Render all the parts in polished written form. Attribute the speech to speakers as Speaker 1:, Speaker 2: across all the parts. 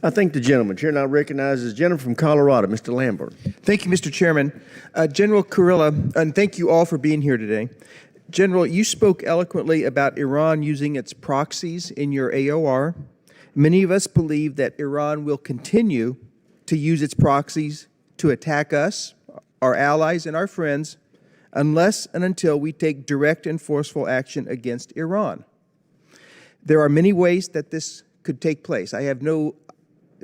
Speaker 1: I thank the gentleman. Chair now recognizes the gentleman from Colorado, Mr. Lamborn.
Speaker 2: Thank you, Mr. Chairman. General Kurilla, and thank you all for being here today. General, you spoke eloquently about Iran using its proxies in your AOR. Many of us believe that Iran will continue to use its proxies to attack us, our allies, and our friends unless and until we take direct and forceful action against Iran. There are many ways that this could take place. I have no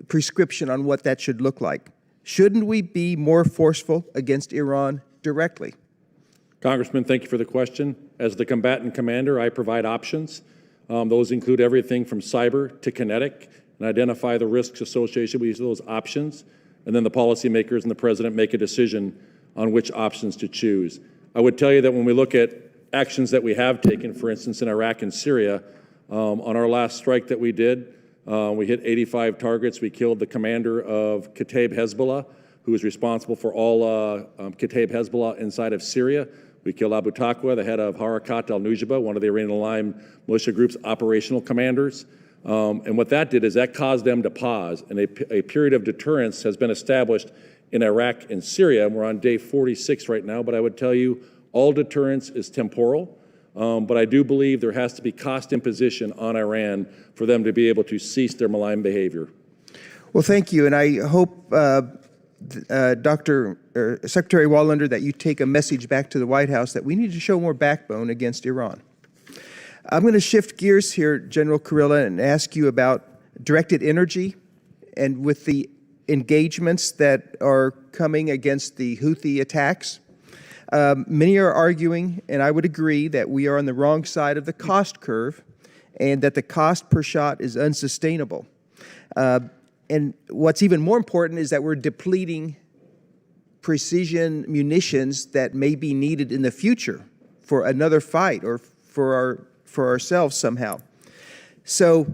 Speaker 2: prescription on what that should look like. Shouldn't we be more forceful against Iran directly?
Speaker 3: Congressman, thank you for the question. As the combatant commander, I provide options. Those include everything from cyber to kinetic, and identify the risks associated with those options. And then the policymakers and the president make a decision on which options to choose. I would tell you that when we look at actions that we have taken, for instance, in Iraq and Syria, on our last strike that we did, we hit 85 targets. We killed the commander of Kataib Hezbollah, who is responsible for all Kataib Hezbollah inside of Syria. We killed Abu Taqwa, the head of Harakat al-Nujaba, one of the Iranian-aligned militia group's operational commanders. And what that did is that caused them to pause, and a period of deterrence has been established in Iraq and Syria. We're on day 46 right now, but I would tell you all deterrence is temporal. But I do believe there has to be cost imposition on Iran for them to be able to cease their malign behavior.
Speaker 2: Well, thank you, and I hope, Secretary Wallander, that you take a message back to the White House that we need to show more backbone against Iran. I'm going to shift gears here, General Kurilla, and ask you about directed energy and with the engagements that are coming against the Houthi attacks. Many are arguing, and I would agree, that we are on the wrong side of the cost curve and that the cost per shot is unsustainable. And what's even more important is that we're depleting precision munitions that may be needed in the future for another fight or for ourselves somehow. So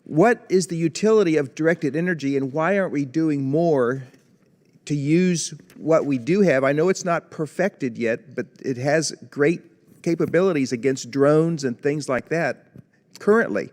Speaker 2: what is the utility of directed energy, and why aren't we doing more to use what we do have? I know it's not perfected yet, but it has great capabilities against drones and things like that currently.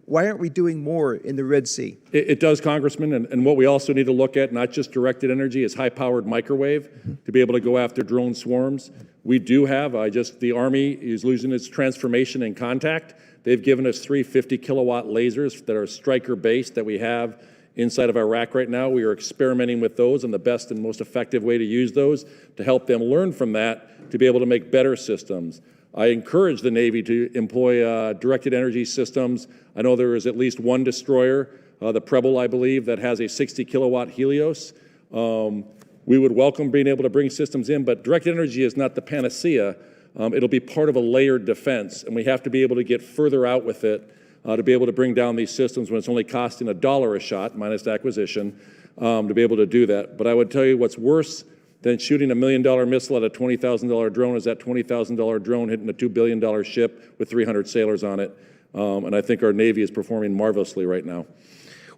Speaker 2: Why aren't we doing more in the Red Sea?
Speaker 3: It does, Congressman, and what we also need to look at, not just directed energy, is high-powered microwave to be able to go after drone swarms. We do have, the Army is losing its transformation and contact. They've given us 3 50-kilowatt lasers that are striker-based that we have inside of Iraq right now. We are experimenting with those and the best and most effective way to use those to help them learn from that to be able to make better systems. I encourage the Navy to employ directed energy systems. I know there is at least one destroyer, the Preble, I believe, that has a 60-kilowatt Helios. We would welcome being able to bring systems in, but directed energy is not the panacea. It'll be part of a layered defense, and we have to be able to get further out with it to be able to bring down these systems when it's only costing $1 a shot, minus acquisition, to be able to do that. But I would tell you what's worse than shooting $1 million missile at a $20,000 drone is that $20,000 drone hitting a $2 billion ship with 300 sailors on it. And I think our Navy is performing marvelously right now.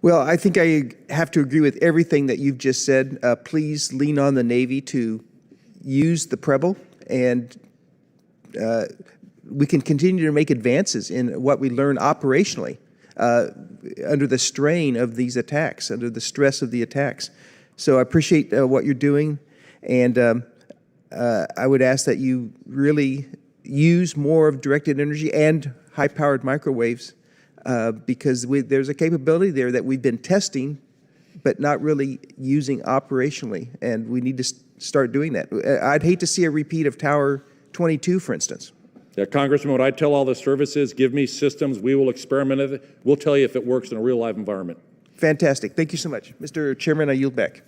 Speaker 2: Well, I think I have to agree with everything that you've just said. Please lean on the Navy to use the Preble, and we can continue to make advances in what we learn operationally under the strain of these attacks, under the stress of the attacks. So I appreciate what you're doing, and I would ask that you really use more of directed energy and high-powered microwaves because there's a capability there that we've been testing but not really using operationally, and we need to start doing that. I'd hate to see a repeat of Tower 22, for instance.
Speaker 3: Yeah, Congressman, what I tell all the services, give me systems, we will experiment with it. We'll tell you if it works in a real live environment.
Speaker 2: Fantastic. Thank you so much. Mr. Chairman, I yield back.